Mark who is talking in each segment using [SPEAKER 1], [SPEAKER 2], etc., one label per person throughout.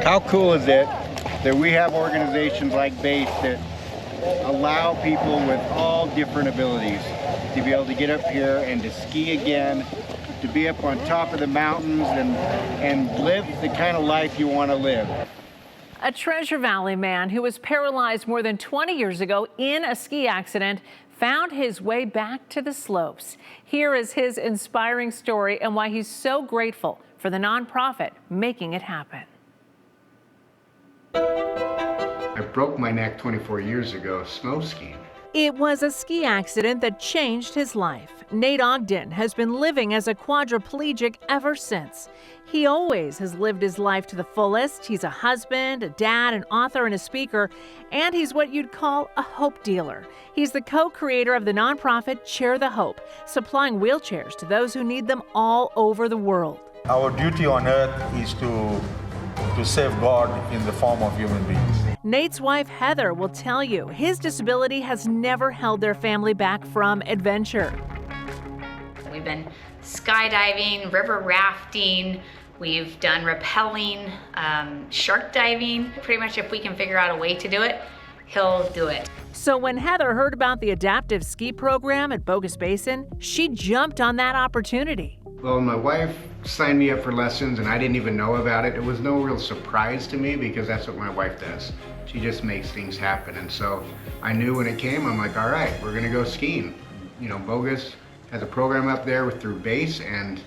[SPEAKER 1] How cool is it that we have organizations like BASE that allow people with all different abilities to be able to get up here and to ski again, to be up on top of the mountains and live the kind of life you want to live.
[SPEAKER 2] A Treasure Valley man who was paralyzed more than 20 years ago in a ski accident found his way back to the slopes. Here is his inspiring story and why he's so grateful for the nonprofit making it happen.
[SPEAKER 1] I broke my neck 24 years ago snow skiing.
[SPEAKER 2] It was a ski accident that changed his life. Nate Ogden has been living as a quadriplegic ever since. He always has lived his life to the fullest. He's a husband, a dad, an author, and a speaker, and he's what you'd call a hope dealer. He's the co-creator of the nonprofit Share the Hope, supplying wheelchairs to those who need them all over the world.
[SPEAKER 3] Our duty on earth is to save God in the form of human beings.
[SPEAKER 2] Nate's wife, Heather, will tell you his disability has never held their family back from adventure.
[SPEAKER 4] We've been skydiving, river rafting, we've done rappelling, shark diving. Pretty much if we can figure out a way to do it, he'll do it.
[SPEAKER 2] So when Heather heard about the adaptive ski program at Bogus Basin, she jumped on that opportunity.
[SPEAKER 1] Well, my wife signed me up for lessons and I didn't even know about it. It was no real surprise to me because that's what my wife does. She just makes things happen. And so I knew when it came, I'm like, all right, we're gonna go skiing. You know, Bogus has a program up there through BASE and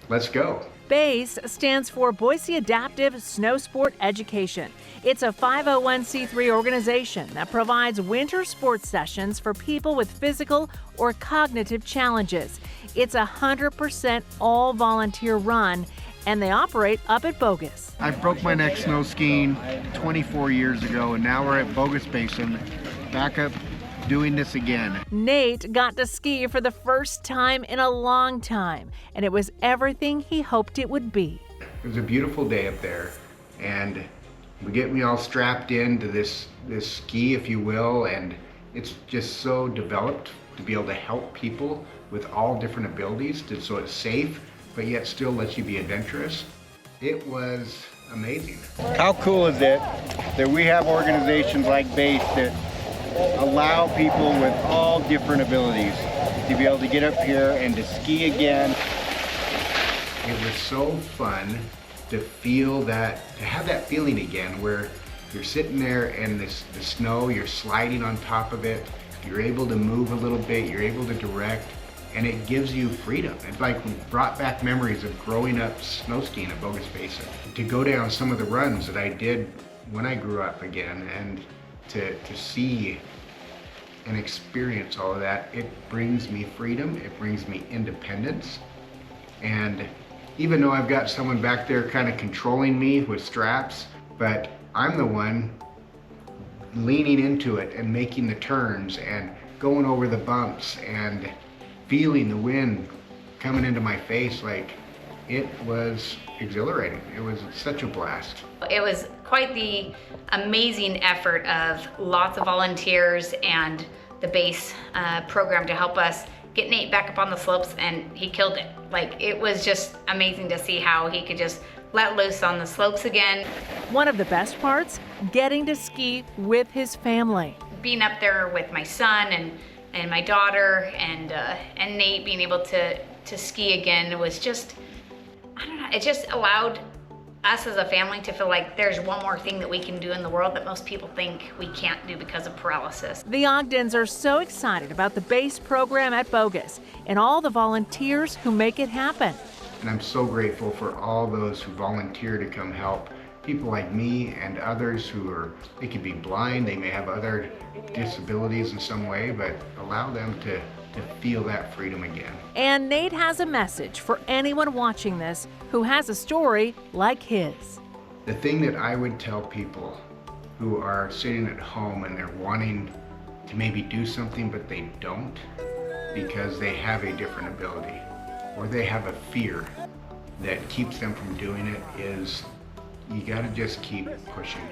[SPEAKER 1] let's go.
[SPEAKER 2] BASE stands for Boise Adaptive Snowsport Education. It's a 501c3 organization that provides winter sports sessions for people with physical or cognitive challenges. It's 100% all volunteer run, and they operate up at Bogus.
[SPEAKER 1] I broke my neck snow skiing 24 years ago, and now we're at Bogus Basin, back up doing this again.
[SPEAKER 2] Nate got to ski for the first time in a long time, and it was everything he hoped it would be.
[SPEAKER 1] It was a beautiful day up there, and we get me all strapped into this ski, if you will, and it's just so developed to be able to help people with all different abilities, so it's safe, but yet still lets you be adventurous. It was amazing. How cool is it that we have organizations like BASE that allow people with all different abilities to be able to get up here and to ski again. It was so fun to feel that, to have that feeling again where you're sitting there and the snow, you're sliding on top of it, you're able to move a little bit, you're able to direct, and it gives you freedom. It like brought back memories of growing up snow skiing at Bogus Basin. To go down some of the runs that I did when I grew up again and to see and experience all of that, it brings me freedom, it brings me independence. And even though I've got someone back there kind of controlling me with straps, but I'm the one leaning into it and making the turns and going over the bumps and feeling the wind coming into my face. Like, it was exhilarating. It was such a blast.
[SPEAKER 4] It was quite the amazing effort of lots of volunteers and the BASE program to help us get Nate back up on the slopes, and he killed it. Like, it was just amazing to see how he could just let loose on the slopes again.
[SPEAKER 2] One of the best parts, getting to ski with his family.
[SPEAKER 4] Being up there with my son and my daughter and Nate being able to ski again was just, I don't know, it just allowed us as a family to feel like there's one more thing that we can do in the world that most people think we can't do because of paralysis.
[SPEAKER 2] The Ogdens are so excited about the BASE program at Bogus and all the volunteers who make it happen.
[SPEAKER 1] And I'm so grateful for all those who volunteer to come help. People like me and others who are, they could be blind, they may have other disabilities in some way, but allow them to feel that freedom again.
[SPEAKER 2] And Nate has a message for anyone watching this who has a story like his.
[SPEAKER 1] The thing that I would tell people who are sitting at home and they're wanting to maybe do something but they don't because they have a different ability or they have a fear that keeps them from doing it is you gotta just keep pushing.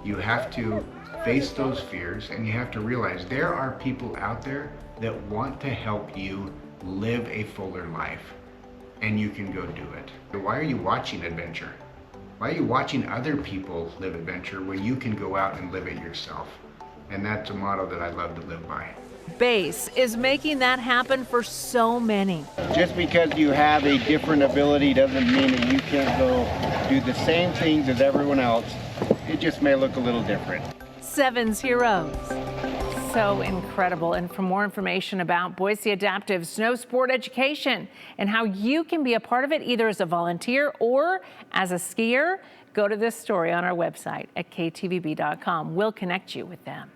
[SPEAKER 1] You have to face those fears and you have to realize there are people out there that want to help you live a fuller life, and you can go do it. Why are you watching adventure? Why are you watching other people live adventure when you can go out and live it yourself? And that's a motto that I love to live by.
[SPEAKER 2] Base is making that happen for so many.
[SPEAKER 5] Just because you have a different ability doesn't mean that you can't go do the same things as everyone else. It just may look a little different.
[SPEAKER 2] 7's Heroes. So incredible. And for more information about Boise Adaptive Snowsport Education and how you can be a part of it either as a volunteer or as a skier, go to this story on our website at ktvb.com. We'll connect you with them.